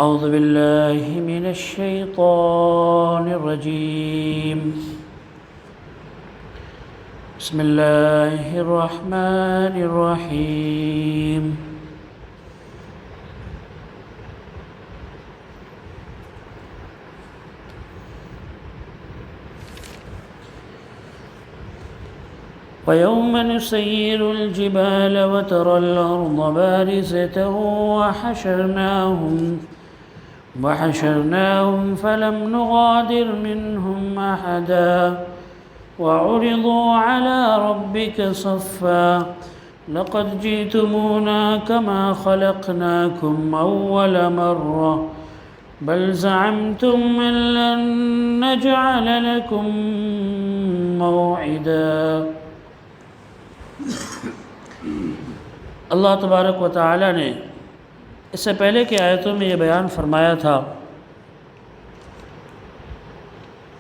أعوذ بالله من الشيطان الرجيم. بسم الله الرحمن الرحيم. ويوم نسير الجبال وترى الأرض بارزة وحشرناهم فلم نغادر منهم أحدا وعرضوا على ربك صفا لقد جئتمونا كما خلقناكم أول مرة بل زعمتم أن لن نجعل لكم موعدا. اللہ تبارک و تعالی نے اس سے پہلے کی آیتوں میں یہ بیان فرمایا تھا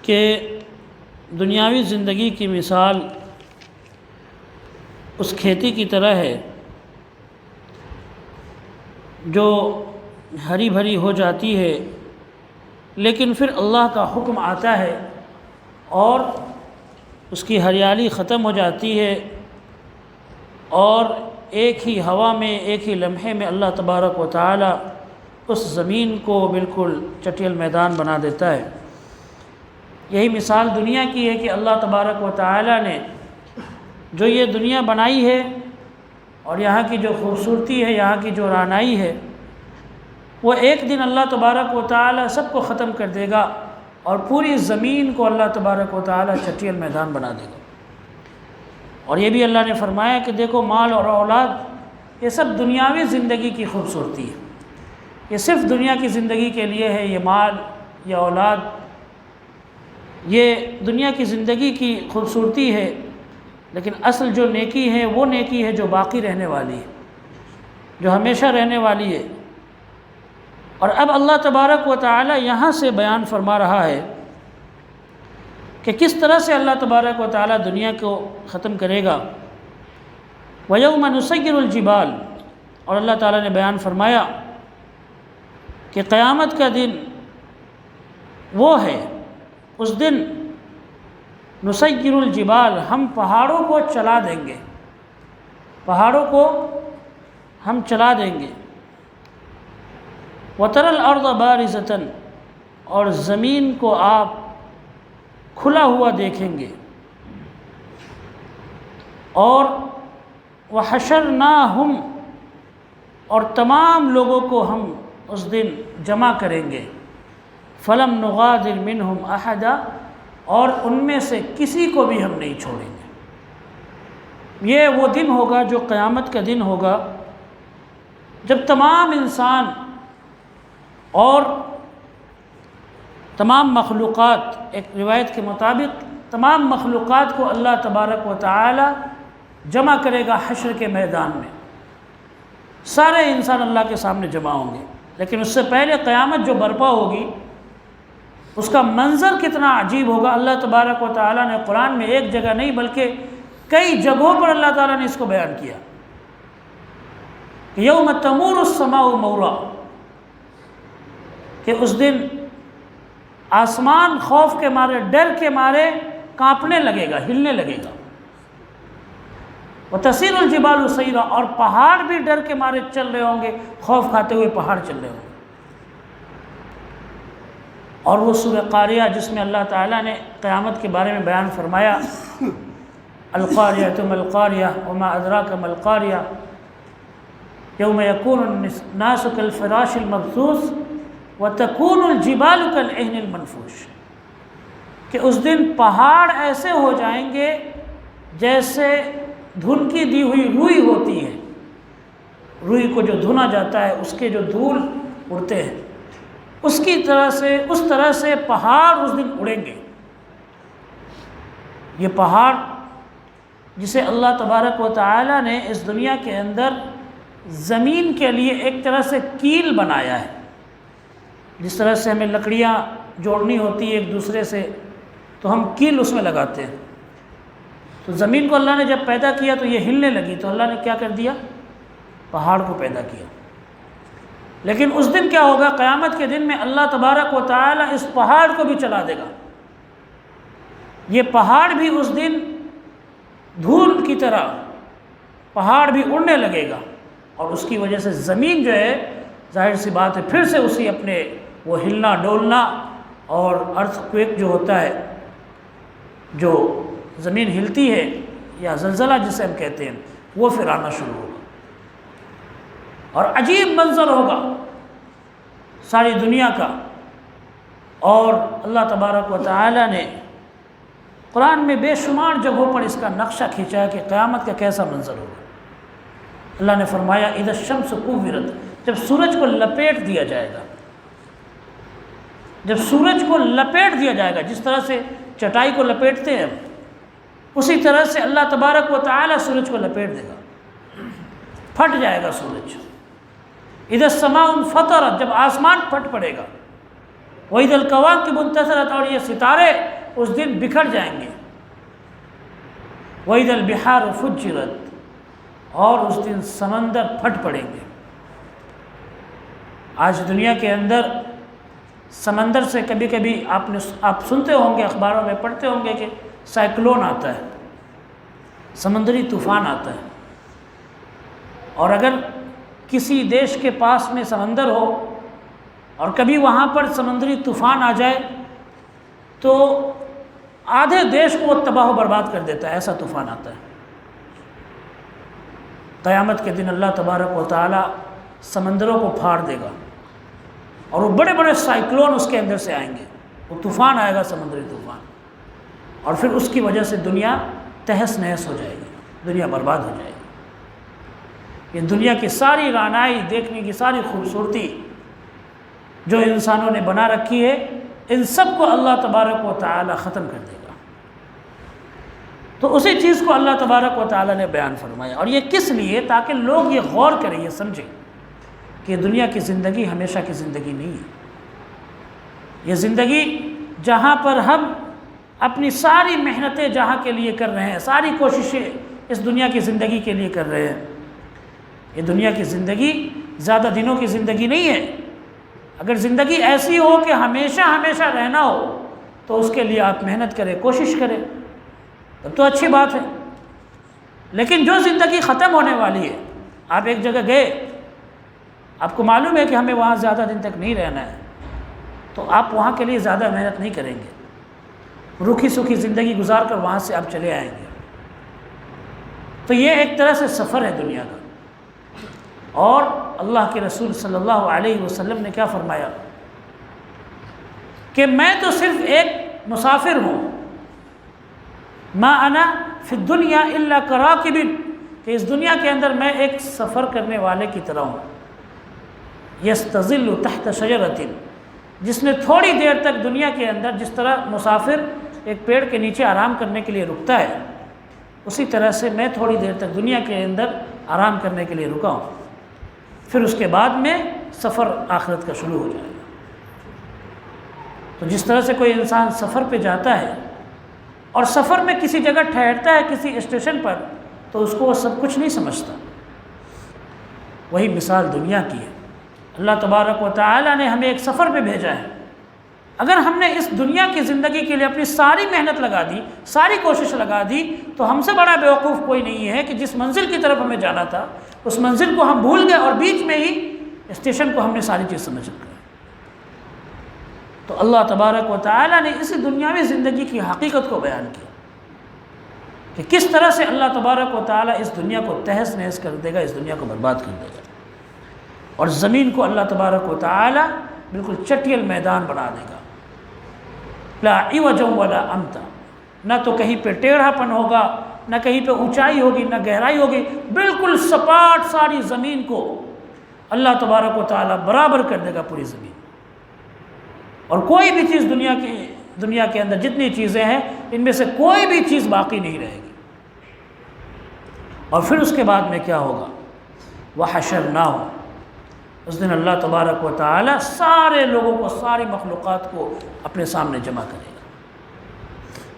کہ دنیاوی زندگی کی مثال اس کھیتی کی طرح ہے جو ہری بھری ہو جاتی ہے، لیکن پھر اللہ کا حکم آتا ہے اور اس کی ہریالی ختم ہو جاتی ہے اور ایک ہی ہوا میں ایک ہی لمحے میں اللہ تبارک و تعالی اس زمین کو بالکل چٹیل میدان بنا دیتا ہے۔ یہی مثال دنیا کی ہے کہ اللہ تبارک و تعالی نے جو یہ دنیا بنائی ہے اور یہاں کی جو خوبصورتی ہے، یہاں کی جو رعنائی ہے، وہ ایک دن اللہ تبارک و تعالی سب کو ختم کر دے گا اور پوری زمین کو اللہ تبارک و تعالی چٹیل میدان بنا دے گا۔ اور یہ بھی اللہ نے فرمایا کہ دیکھو مال اور اولاد یہ سب دنیاوی زندگی کی خوبصورتی ہے، یہ صرف دنیا کی زندگی کے لیے ہے، یہ مال یہ اولاد یہ دنیا کی زندگی کی خوبصورتی ہے، لیکن اصل جو نیکی ہے وہ نیکی ہے جو باقی رہنے والی ہے، جو ہمیشہ رہنے والی ہے۔ اور اب اللہ تبارک و تعالی یہاں سے بیان فرما رہا ہے کہ کس طرح سے اللہ تبارک و تعالی دنیا کو ختم کرے گا۔ وَيَوْمَ نُسَيِّرُ الْجِبَالَ، اور اللہ تعالی نے بیان فرمایا کہ قیامت کا دن وہ ہے، اس دن نُسَيِّرُ الْجِبَالَ، ہم پہاڑوں کو چلا دیں گے، پہاڑوں کو ہم چلا دیں گے۔ وَتَرَى الْأَرْضَ بَارِزَةً، اور زمین کو آپ کھلا ہوا دیکھیں گے۔ اور وَحَشَرْنَاهُمْ، اور تمام لوگوں کو ہم اس دن جمع کریں گے۔ فَلَمْ نُغَادِرْ مِنْهُمْ أَحَدًا، اور ان میں سے کسی کو بھی ہم نہیں چھوڑیں گے۔ یہ وہ دن ہوگا جو قیامت کا دن ہوگا جب تمام انسان اور تمام مخلوقات، ایک روایت کے مطابق تمام مخلوقات کو اللہ تبارک و تعالی جمع کرے گا حشر کے میدان میں، سارے انسان اللہ کے سامنے جمع ہوں گے۔ لیکن اس سے پہلے قیامت جو برپا ہوگی اس کا منظر کتنا عجیب ہوگا۔ اللہ تبارک و تعالی نے قرآن میں ایک جگہ نہیں بلکہ کئی جگہوں پر اللہ تعالی نے اس کو بیان کیا کہ یوم تمور السماء مورا، کہ اس دن آسمان خوف کے مارے، ڈر کے مارے کانپنے لگے گا، ہلنے لگے گا۔ وَتَسِيرُ الْجِبَالُ سَيْرًا، اور پہاڑ بھی ڈر کے مارے چل رہے ہوں گے، خوف کھاتے ہوئے پہاڑ چل رہے ہوں گے۔ اور وہ سورہ قاریہ جس میں اللہ تعالیٰ نے قیامت کے بارے میں بیان فرمایا، القاریۃ ما القاریہ وما ادراک ما القاریہ یوم یکون الناس کالفراش المبثوث وَتَكُونُ الْجِبَالُ كَالْعِهْنِ الْمَنْفُوشِ، کہ اس دن پہاڑ ایسے ہو جائیں گے جیسے دھن کی دی ہوئی روئی ہوتی ہے، روئی کو جو دھنا جاتا ہے اس کے جو دھول اڑتے ہیں اس طرح سے پہاڑ اس دن اڑیں گے۔ یہ پہاڑ جسے اللہ تبارک و تعالی نے اس دنیا کے اندر زمین کے لیے ایک طرح سے کیل بنایا ہے، جس طرح سے ہمیں لکڑیاں جوڑنی ہوتی ہے ایک دوسرے سے تو ہم کیل اس میں لگاتے ہیں، تو زمین کو اللہ نے جب پیدا کیا تو یہ ہلنے لگی، تو اللہ نے کیا کر دیا؟ پہاڑ کو پیدا کیا۔ لیکن اس دن کیا ہوگا؟ قیامت کے دن میں اللہ تبارک و تعالی اس پہاڑ کو بھی چلا دے گا۔ یہ پہاڑ بھی اس دن دھول کی طرح پہاڑ بھی اڑنے لگے گا، اور اس کی وجہ سے زمین جو ہے ظاہر سی بات ہے پھر سے اسی اپنے وہ ہلنا ڈولنا اور ارتھ کویک جو ہوتا ہے، جو زمین ہلتی ہے یا زلزلہ جسے ہم کہتے ہیں، وہ پھر آنا شروع ہوگا اور عجیب منظر ہوگا ساری دنیا کا۔ اور اللہ تبارک و تعالی نے قرآن میں بے شمار جگہوں پر اس کا نقشہ کھینچا ہے کہ قیامت کا کیسا منظر ہوگا۔ اللہ نے فرمایا اذا الشمس کوورت، جب سورج کو لپیٹ دیا جائے گا، جب سورج کو لپیٹ دیا جائے گا، جس طرح سے چٹائی کو لپیٹتے ہیں اسی طرح سے اللہ تبارک و تعالی سورج کو لپیٹ دے گا، پھٹ جائے گا سورج۔ اذا السماء انفطرت، جب آسمان پھٹ پڑے گا۔ واذا الکواکب انتثرت، اور یہ ستارے اس دن بکھر جائیں گے۔ واذا البحار فجرت، اور اس دن سمندر پھٹ پڑیں گے۔ آج دنیا کے اندر سمندر سے کبھی کبھی آپ سنتے ہوں گے، اخباروں میں پڑھتے ہوں گے کہ سائیکلون آتا ہے، سمندری طوفان آتا ہے، اور اگر کسی دیش کے پاس میں سمندر ہو اور کبھی وہاں پر سمندری طوفان آ جائے تو آدھے دیش کو وہ تباہ و برباد کر دیتا ہے، ایسا طوفان آتا ہے۔ قیامت کے دن اللہ تبارک و تعالی سمندروں کو پھاڑ دے گا اور وہ بڑے بڑے سائیکلون اس کے اندر سے آئیں گے، وہ طوفان آئے گا، سمندری طوفان، اور پھر اس کی وجہ سے دنیا تہس نہس ہو جائے گی، دنیا برباد ہو جائے گی۔ یہ دنیا کی ساری رعنائی، دیکھنے کی ساری خوبصورتی جو انسانوں نے بنا رکھی ہے، ان سب کو اللہ تبارک و تعالی ختم کر دے گا۔ تو اسی چیز کو اللہ تبارک و تعالی نے بیان فرمایا، اور یہ کس لیے؟ تاکہ لوگ یہ غور کریں، یہ سمجھیں کہ دنیا کی زندگی ہمیشہ کی زندگی نہیں ہے۔ یہ زندگی جہاں پر ہم اپنی ساری محنتیں جہاں کے لیے کر رہے ہیں، ساری کوششیں اس دنیا کی زندگی کے لیے کر رہے ہیں، یہ دنیا کی زندگی زیادہ دنوں کی زندگی نہیں ہے۔ اگر زندگی ایسی ہو کہ ہمیشہ ہمیشہ رہنا ہو تو اس کے لیے آپ محنت کریں، کوشش کریں، تب تو اچھی بات ہے۔ لیکن جو زندگی ختم ہونے والی ہے، آپ ایک جگہ گئے، آپ کو معلوم ہے کہ ہمیں وہاں زیادہ دن تک نہیں رہنا ہے، تو آپ وہاں کے لیے زیادہ محنت نہیں کریں گے، روکھی سوکھی زندگی گزار کر وہاں سے آپ چلے آئیں گے۔ تو یہ ایک طرح سے سفر ہے دنیا کا۔ اور اللہ کے رسول صلی اللہ علیہ وسلم نے کیا فرمایا کہ میں تو صرف ایک مسافر ہوں، ما انا فی الدنیا الا کراکب، کہ اس دنیا کے اندر میں ایک سفر کرنے والے کی طرح ہوں، یستظل تحت شجرۃ، جس نے تھوڑی دیر تک دنیا کے اندر جس طرح مسافر ایک پیڑ کے نیچے آرام کرنے کے لیے رکتا ہے، اسی طرح سے میں تھوڑی دیر تک دنیا کے اندر آرام کرنے کے لیے رکا ہوں، پھر اس کے بعد میں سفر آخرت کا شروع ہو جائے گا۔ تو جس طرح سے کوئی انسان سفر پہ جاتا ہے اور سفر میں کسی جگہ ٹھہرتا ہے کسی اسٹیشن پر، تو اس کو وہ سب کچھ نہیں سمجھتا، وہی مثال دنیا کی ہے۔ اللہ تبارک و تعالی نے ہمیں ایک سفر پہ بھیجا ہے۔ اگر ہم نے اس دنیا کی زندگی کے لیے اپنی ساری محنت لگا دی، ساری کوشش لگا دی، تو ہم سے بڑا بیوقوف کوئی نہیں ہے کہ جس منزل کی طرف ہمیں جانا تھا اس منزل کو ہم بھول گئے اور بیچ میں ہی اسٹیشن کو ہم نے ساری چیز سمجھ کر۔ تو اللہ تبارک و تعالی نے اسی دنیاوی زندگی کی حقیقت کو بیان کیا کہ کس طرح سے اللہ تبارک و تعالی اس دنیا کو تہس نہس کر دے گا، اس دنیا کو برباد کر دے گا، اور زمین کو اللہ تبارک و تعالی بالکل چٹیل میدان بنا دے گا، لا عوج ولا امتا، نہ تو کہیں پہ ٹیڑھا پن ہوگا، نہ کہیں پہ اونچائی ہوگی، نہ گہرائی ہوگی، بالکل سپاٹ ساری زمین کو اللہ تبارک و تعالی برابر کر دے گا، پوری زمین، اور کوئی بھی چیز دنیا کے اندر جتنی چیزیں ہیں ان میں سے کوئی بھی چیز باقی نہیں رہے گی۔ اور پھر اس کے بعد میں کیا ہوگا؟ وَحَشَرْنَاهُمْ، اس دن اللہ تبارک و تعالی سارے لوگوں کو، ساری مخلوقات کو اپنے سامنے جمع کرے گا۔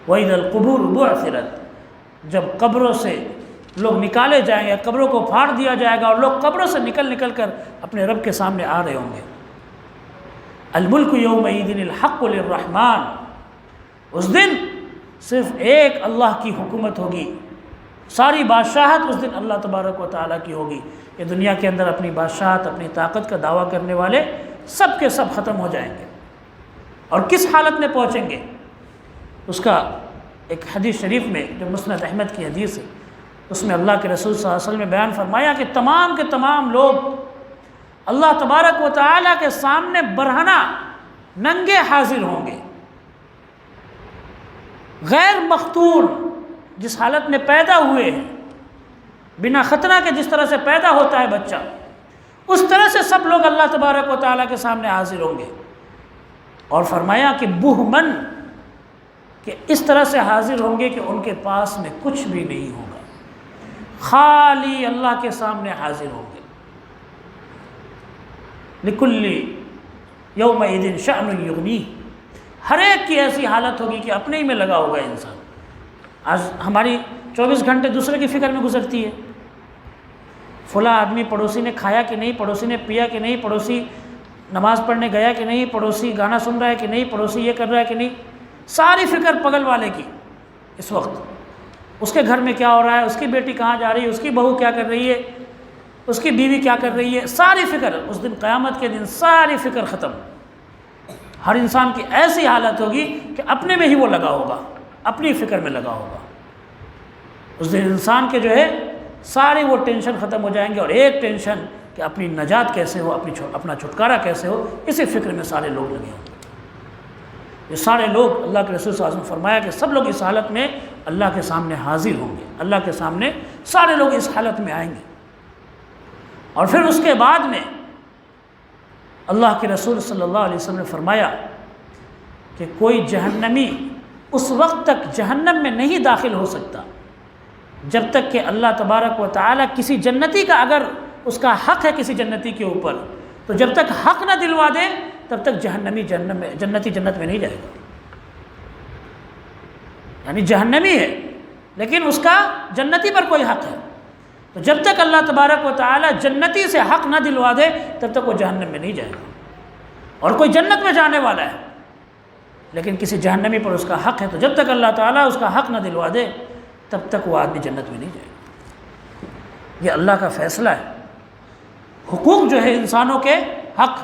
وَإِذَا الْقُبُورُ بُعْثِرَتْ، جب قبروں سے لوگ نکالے جائیں گے، قبروں کو پھاڑ دیا جائے گا اور لوگ قبروں سے نکل کر اپنے رب کے سامنے آ رہے ہوں گے۔ الملک یومئذ الحق للرحمن، اس دن صرف ایک اللہ کی حکومت ہوگی، ساری بادشاہت اس دن اللہ تبارک و تعالیٰ کی ہوگی۔ یہ دنیا کے اندر اپنی بادشاہت، اپنی طاقت کا دعویٰ کرنے والے سب کے سب ختم ہو جائیں گے، اور کس حالت میں پہنچیں گے؟ اس کا ایک حدیث شریف میں جو مسند احمد کی حدیث ہے، اس میں اللہ کے رسول صلی اللہ علیہ وسلم نے بیان فرمایا کہ تمام کے تمام لوگ اللہ تبارک و تعالیٰ کے سامنے برہنہ ننگے حاضر ہوں گے، غیر مختون، جس حالت میں پیدا ہوئے ہیں، بنا خطرہ کے جس طرح سے پیدا ہوتا ہے بچہ، اس طرح سے سب لوگ اللہ تبارک و تعالیٰ کے سامنے حاضر ہوں گے۔ اور فرمایا کہ بہمن، کہ اس طرح سے حاضر ہوں گے کہ ان کے پاس میں کچھ بھی نہیں ہوگا، خالی اللہ کے سامنے حاضر ہوں گے۔ لکل یومئذ شأن یغنیہ، ہر ایک کی ایسی حالت ہوگی کہ اپنے ہی میں لگا ہوگا انسان۔ آج ہماری 24 گھنٹے دوسرے کی فکر میں گزرتی ہے، فلاں آدمی، پڑوسی نے کھایا کہ نہیں، پڑوسی نے پیا کہ نہیں، پڑوسی نماز پڑھنے گیا کہ نہیں، پڑوسی گانا سن رہا ہے کہ نہیں، پڑوسی یہ کر رہا ہے کہ نہیں، ساری فکر پگل والے کی اس وقت۔ اس کے گھر میں کیا ہو رہا ہے، اس کی بیٹی کہاں جا رہی ہے، اس کی بہو کیا کر رہی ہے، اس کی بیوی کیا کر رہی ہے، ساری فکر اس دن قیامت کے دن ساری فکر ختم۔ ہر انسان کی ایسی حالت ہوگی کہ اپنے میں ہی وہ لگا ہوگا، اپنی فکر میں لگا ہوگا۔ اس دن انسان کے جو ہے سارے وہ ٹینشن ختم ہو جائیں گے، اور ایک ٹینشن کہ اپنی نجات کیسے ہو، اپنا چھٹکارا کیسے ہو، اسی فکر میں سارے لوگ لگے ہوں گے۔ یہ سارے لوگ، اللہ کے رسول صلی اللہ علیہ وسلم نے فرمایا کہ سب لوگ اس حالت میں اللہ کے سامنے حاضر ہوں گے، اللہ کے سامنے سارے لوگ اس حالت میں آئیں گے۔ اور پھر اس کے بعد میں اللہ کے رسول صلی اللہ علیہ وسلم نے فرمایا کہ کوئی جہنمی اس وقت تک جہنم میں نہیں داخل ہو سکتا جب تک کہ اللہ تبارک و تعالیٰ کسی جنتی کا، اگر اس کا حق ہے کسی جنتی کے اوپر، تو جب تک حق نہ دلوا دے تب تک جہنمی جنتی جنت میں نہیں جائے گا۔ یعنی جہنمی ہے لیکن اس کا جنتی پر کوئی حق ہے، تو جب تک اللہ تبارک و تعالیٰ جنتی سے حق نہ دلوا دے تب تک وہ جہنم میں نہیں جائے گا۔ اور کوئی جنت میں جانے والا ہے لیکن کسی جہنمی پر اس کا حق ہے، تو جب تک اللہ تعالیٰ اس کا حق نہ دلوا دے تب تک وہ آدمی جنت میں نہیں جائے گا۔ یہ اللہ کا فیصلہ ہے۔ حقوق جو ہے انسانوں کے حق،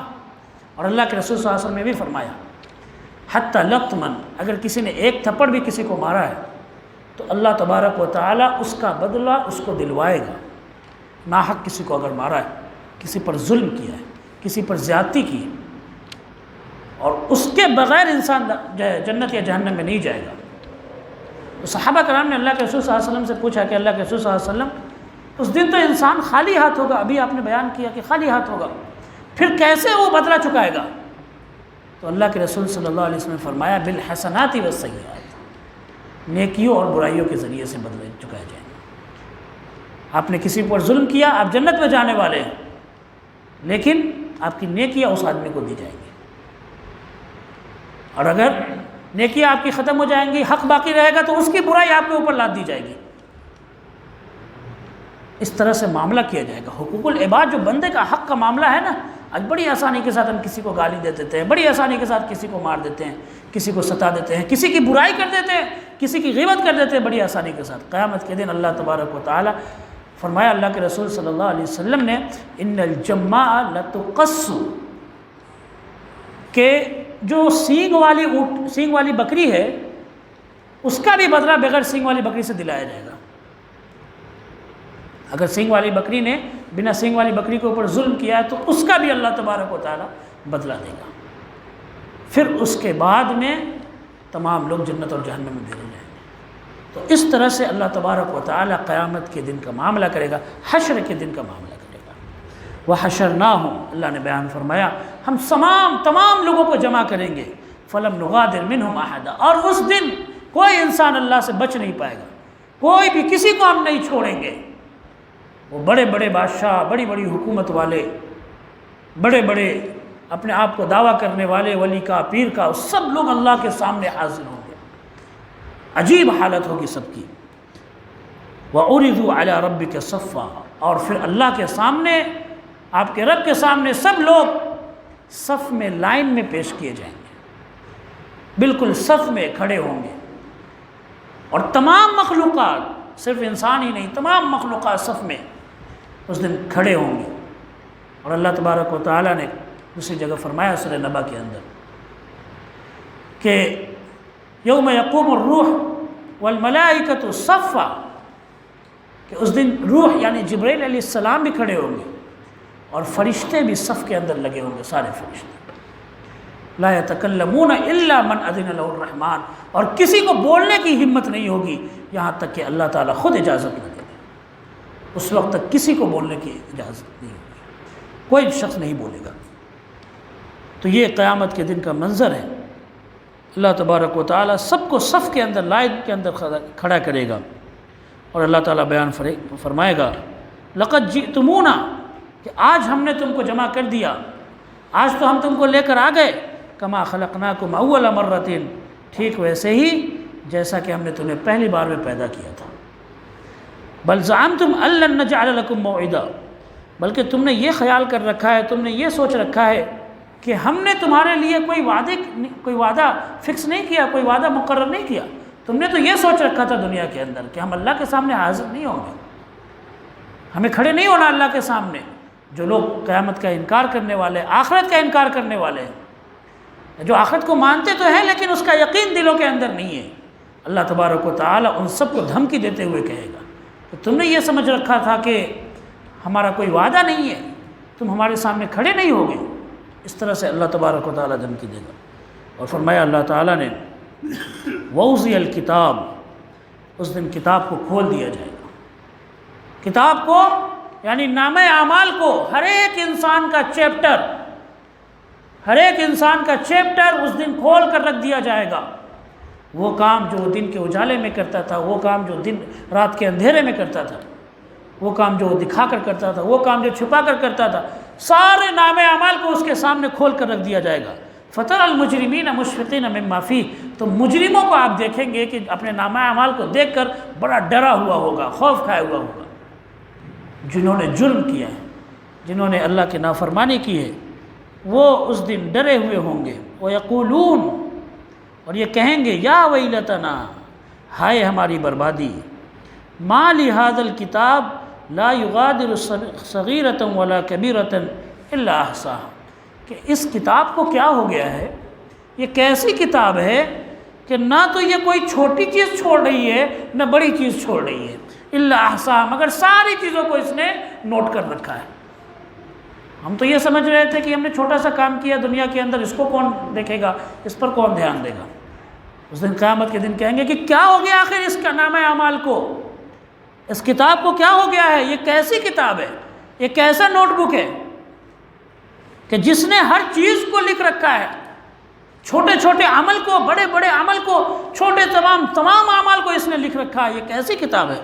اور اللہ کے رسول صلی اللہ علیہ وسلم نے بھی فرمایا حتی لقمن، اگر کسی نے ایک تھپڑ بھی کسی کو مارا ہے تو اللہ تبارک و تعالیٰ اس کا بدلہ اس کو دلوائے گا۔ ناحق کسی کو اگر مارا ہے، کسی پر ظلم کیا ہے، کسی پر زیادتی کی ہے، اور اس کے بغیر انسان جنت یا جہنم میں نہیں جائے گا۔ تو صحابہ کرام نے اللہ کے رسول صلی اللہ علیہ وسلم سے پوچھا کہ اللہ کے رسول صلی اللہ علیہ وسلم، اس دن تو انسان خالی ہاتھ ہوگا، ابھی آپ نے بیان کیا کہ خالی ہاتھ ہوگا، پھر کیسے وہ بدلہ چکائے گا؟ تو اللہ کے رسول صلی اللہ علیہ وسلم نے فرمایا بالحسنات والسیئات، نیکیوں اور برائیوں کے ذریعے سے بدلے چکائے جائیں گے۔ آپ نے کسی پر ظلم کیا، آپ جنت میں جانے والے ہیں، لیکن آپ کی نیکیاں اس آدمی کو دی جائیں گی، اور اگر نیکیاں آپ کی ختم ہو جائیں گی، حق باقی رہے گا، تو اس کی برائی آپ کے اوپر لاد دی جائے گی۔ اس طرح سے معاملہ کیا جائے گا۔ حقوق العباد جو بندے کا حق کا معاملہ ہے نا، آج بڑی آسانی کے ساتھ ہم کسی کو گالی دے دیتے ہیں، بڑی آسانی کے ساتھ کسی کو مار دیتے ہیں، کسی کو ستا دیتے ہیں، کسی کی برائی کر دیتے ہیں، کسی کی غیبت کر دیتے ہیں بڑی آسانی کے ساتھ۔ قیامت کے دن اللہ تبارک و تعالی فرمایا، اللہ کے رسول صلی اللہ علیہ وسلم نے، ان الجماع لتقص، کہ جو سینگ والی بکری ہے اس کا بھی بدلہ بغیر سینگ والی بکری سے دلایا جائے گا۔ اگر سینگ والی بکری نے بنا سینگ والی بکری کے اوپر ظلم کیا ہے تو اس کا بھی اللہ تبارک و تعالی بدلہ دے گا۔ پھر اس کے بعد میں تمام لوگ جنت اور جہنم میں بھیجے جائیں گے۔ تو اس طرح سے اللہ تبارک و تعالی قیامت کے دن کا معاملہ کرے گا، حشر کے دن کا معاملہ کرے گا۔ وَحَشَرْنَاهُمْ، اللہ نے بیان فرمایا ہم تمام لوگوں کو جمع کریں گے، فَلَمْ نُغَادِرْ مِنْهُمْ أَحَدًا، اور اس دن کوئی انسان اللہ سے بچ نہیں پائے گا، کوئی بھی کسی کو ہم نہیں چھوڑیں گے۔ وہ بڑے بڑے بادشاہ، بڑی بڑی حکومت والے، بڑے بڑے اپنے آپ کو دعویٰ کرنے والے، ولی کا، پیر کا، سب لوگ اللہ کے سامنے حاضر ہوں گے۔ عجیب حالت ہوگی سب کی۔ وَعُرِضُوا عَلَىٰ رَبِّكَ صَفًّا، اور پھر اللہ کے سامنے، آپ کے رب کے سامنے سب لوگ صف میں، لائن میں پیش کیے جائیں گے، بالکل صف میں کھڑے ہوں گے، اور تمام مخلوقات، صرف انسان ہی نہیں، تمام مخلوقات صف میں اس دن کھڑے ہوں گے۔ اور اللہ تبارک و تعالیٰ نے دوسری جگہ فرمایا سورہ نبا کے اندر کہ یوم یقوم الروح والملائکۃ صفا، کہ اس دن روح یعنی جبرائیل علیہ السلام بھی کھڑے ہوں گے اور فرشتے بھی صف کے اندر لگے ہوں گے، سارے فرشتے۔ لا یتکلمون الا من اذن له الرحمن، اور کسی کو بولنے کی ہمت نہیں ہوگی یہاں تک کہ اللہ تعالیٰ خود اجازت نہ دے، اس وقت تک کسی کو بولنے کی اجازت نہیں ہوگی، کوئی شخص نہیں بولے گا۔ تو یہ قیامت کے دن کا منظر ہے، اللہ تبارک و تعالیٰ سب کو صف کے اندر، لائن کے اندر کھڑا کرے گا، اور اللہ تعالیٰ بیان فرمائے گا لقد جئتمونا، کہ آج ہم نے تم کو جمع کر دیا، آج تو ہم تم کو لے کر آ گئے، کما خلقناکم اول مرۃ، ٹھیک ویسے ہی جیسا کہ ہم نے تمہیں پہلی بار میں پیدا کیا تھا۔ بل زعمتم ان لن نجعل لکم موعدا، بلکہ تم نے یہ خیال کر رکھا ہے، تم نے یہ سوچ رکھا ہے کہ ہم نے تمہارے لیے کوئی وعدہ فکس نہیں کیا، کوئی وعدہ مقرر نہیں کیا۔ تم نے تو یہ سوچ رکھا تھا دنیا کے اندر کہ ہم اللہ کے سامنے حاضر نہیں ہوں گے، ہمیں کھڑے نہیں ہونا اللہ کے سامنے۔ جو لوگ قیامت کا انکار کرنے والے، آخرت کا انکار کرنے والے ہیں، جو آخرت کو مانتے تو ہیں لیکن اس کا یقین دلوں کے اندر نہیں ہے، اللہ تبارک و تعالیٰ ان سب کو دھمکی دیتے ہوئے کہے گا کہ تم نے یہ سمجھ رکھا تھا کہ ہمارا کوئی وعدہ نہیں ہے، تم ہمارے سامنے کھڑے نہیں ہوگے۔ اس طرح سے اللہ تبارک و تعالیٰ دھمکی دے گا۔ اور فرمایا اللہ تعالیٰ نے وَوْضِعَ الْكِتَابِ، اس دن کتاب کو کھول دیا جائے گا، کتاب کو یعنی نامہ اعمال کو، ہر ایک انسان کا چیپٹر، ہر ایک انسان کا چیپٹر اس دن کھول کر رکھ دیا جائے گا۔ وہ کام جو دن کے اجالے میں کرتا تھا، وہ کام جو دن رات کے اندھیرے میں کرتا تھا، وہ کام جو دکھا کر کرتا تھا، وہ کام جو چھپا کر کرتا تھا، سارے نامہ اعمال کو اس کے سامنے کھول کر رکھ دیا جائے گا۔ فَتَرَى الْمُجْرِمِينَ مُشْفِقِينَ مِمَّا فِيهِ، تو مجرموں کو آپ دیکھیں گے کہ اپنے نامہ اعمال کو دیکھ کر بڑا ڈرا ہوا ہوگا، خوف کھایا ہوا ہوگا۔ جنہوں نے جرم کیا ہے، جنہوں نے اللہ کی نافرمانی کی ہے، وہ اس دن ڈرے ہوئے ہوں گے۔ وَيَقُولُونَ، اور یہ کہیں گے یا ویلتنا، ہائے ہماری بربادی، ما لِهَذَا الْكِتَابِ لا يغادر صغیرة ولا کبیرة الا احصاها، کہ اس کتاب کو کیا ہو گیا ہے، یہ کیسی کتاب ہے کہ نہ تو یہ کوئی چھوٹی چیز چھوڑ رہی ہے نہ بڑی چیز چھوڑ رہی ہے، الا احصاها، مگر ساری چیزوں کو اس نے نوٹ کر رکھا ہے۔ ہم تو یہ سمجھ رہے تھے کہ ہم نے چھوٹا سا کام کیا دنیا کے اندر، اس کو کون دیکھے گا، اس پر کون دھیان دے گا۔ اس دن قیامت کے دن کہیں گے کہ کیا ہو گیا آخر اس کا نامہ اعمال کو، اس کتاب کو کیا ہو گیا ہے، یہ کیسی کتاب ہے، یہ کیسا نوٹ بک ہے کہ جس نے ہر چیز کو لکھ رکھا ہے، چھوٹے چھوٹے عمل کو، بڑے بڑے عمل کو، چھوٹے تمام اعمال کو اس نے لکھ رکھا ہے، یہ کیسی کتاب ہے۔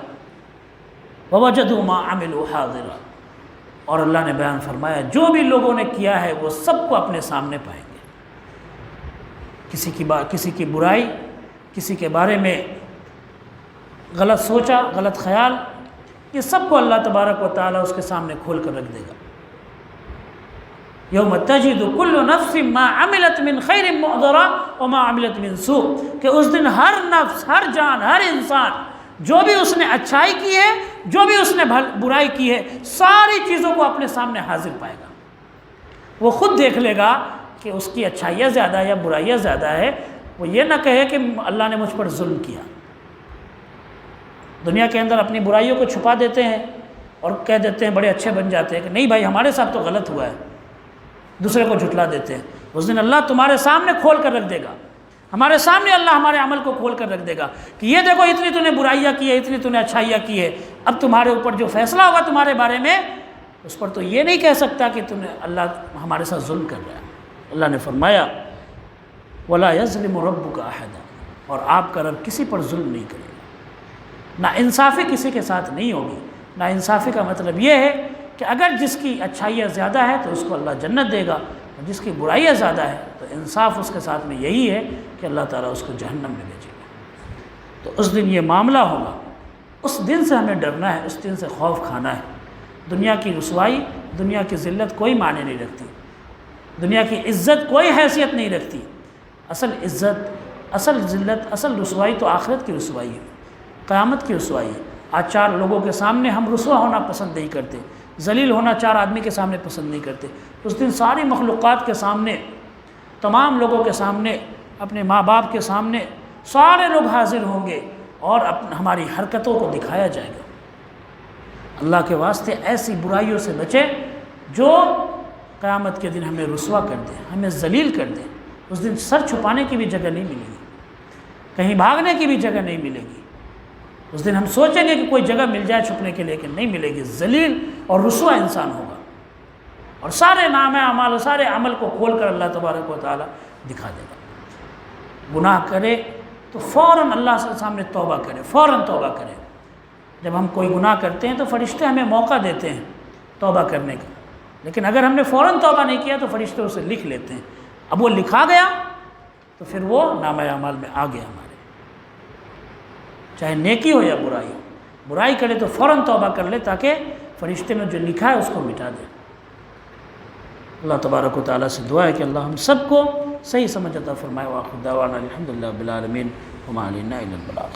وَوَجَدُوا مَا عَمِلُوا حَاضِرًا، اور اللہ نے بیان فرمایا جو بھی لوگوں نے کیا ہے وہ سب کو اپنے سامنے پائیں گے۔ کسی کی برائی، کسی کے بارے میں غلط سوچا، غلط خیال، یہ سب کو اللہ تبارک و تعالیٰ اس کے سامنے کھول کر رکھ دے گا۔ یوم تجد کل نفس ما عملت من خیر محضرا وما عملت من سوء، کہ اس دن ہر نفس، ہر جان، ہر انسان جو بھی اس نے اچھائی کی ہے، جو بھی اس نے برائی کی ہے، ساری چیزوں کو اپنے سامنے حاضر پائے گا۔ وہ خود دیکھ لے گا کہ اس کی اچھائیاں زیادہ ہے یا برائیاں زیادہ ہے، وہ یہ نہ کہے کہ اللہ نے مجھ پر ظلم کیا۔ دنیا کے اندر اپنی برائیوں کو چھپا دیتے ہیں اور کہہ دیتے ہیں، بڑے اچھے بن جاتے ہیں کہ نہیں بھائی ہمارے ساتھ تو غلط ہوا ہے، دوسرے کو جھٹلا دیتے ہیں۔ اس دن اللہ تمہارے سامنے کھول کر رکھ دے گا، ہمارے سامنے اللہ ہمارے عمل کو کھول کر رکھ دے گا کہ یہ دیکھو اتنی تو نے برائیاں کی ہے، اتنی تو نے اچھائیاں کی ہے، اب تمہارے اوپر جو فیصلہ ہوگا تمہارے بارے میں، اس پر تو یہ نہیں کہہ سکتا کہ تم نے اللہ ہمارے ساتھ ظلم کر رہا ہے۔ اللہ نے فرمایا وَلَا يَظْلِمُ رَبُّكَ أَحَدًا، اور آپ کا رب کسی پر ظلم نہیں کرے گا، نا انصافی کسی کے ساتھ نہیں ہوگی۔ نا انصافی کا مطلب یہ ہے کہ اگر جس کی اچھائیاں زیادہ ہے تو اس کو اللہ جنت دے گا، اور جس کی برائیاں زیادہ ہے تو انصاف اس کے ساتھ میں یہی ہے کہ اللہ تعالیٰ اس کو جہنم میں بھیجے گا۔ تو اس دن یہ معاملہ ہوگا، اس دن سے ہمیں ڈرنا ہے، اس دن سے خوف کھانا ہے۔ دنیا کی رسوائی، دنیا کی ذلت کوئی معنی نہیں رکھتی، دنیا کی عزت کوئی حیثیت نہیں رکھتی۔ اصل عزت، اصل ذلت، اصل رسوائی تو آخرت کی رسوائی ہے، قیامت کی رسوائی ہے۔ آج 4 لوگوں کے سامنے ہم رسوا ہونا پسند نہیں کرتے، ذلیل ہونا 4 آدمی کے سامنے پسند نہیں کرتے۔ اس دن ساری مخلوقات کے سامنے، تمام لوگوں کے سامنے، اپنے ماں باپ کے سامنے سارے لوگ حاضر ہوں گے اور ہماری حرکتوں کو دکھایا جائے گا۔ اللہ کے واسطے ایسی برائیوں سے بچے جو قیامت کے دن ہمیں رسوا کر دیں، ہمیں ذلیل کر دیں۔ اس دن سر چھپانے کی بھی جگہ نہیں ملے گی، کہیں بھاگنے کی بھی جگہ نہیں ملے گی۔ اس دن ہم سوچیں گے کہ کوئی جگہ مل جائے چھپنے کے لیے، کہ نہیں ملے گی۔ ذلیل اور رسوا انسان ہوگا، اور سارے نام اعمال، سارے عمل کو کھول کر اللہ تبارک و تعالی دکھا دے گا۔ گناہ کرے تو فوراً اللہ کے سامنے توبہ کرے، فوراً توبہ کرے۔ جب ہم کوئی گناہ کرتے ہیں تو فرشتے ہمیں موقع دیتے ہیں توبہ کرنے کا، لیکن اگر ہم نے فوراً توبہ نہیں کیا تو فرشتے اسے لکھ لیتے ہیں۔ اب وہ لکھا گیا تو پھر وہ نامہ اعمال میں آ گیا ہمارے، چاہے نیکی ہو یا برائی ہو۔ برائی کرے تو فوراً توبہ کر لے تاکہ فرشتے نے جو لکھا ہے اس کو مٹا دے۔ اللہ تبارک و تعالیٰ سے دعا ہے کہ اللہ ہم سب کو صحیح سمجھ عطا فرمائے۔ وآخر دعوانا الحمدللہ رب العالمین وما علینا الا البلاغ۔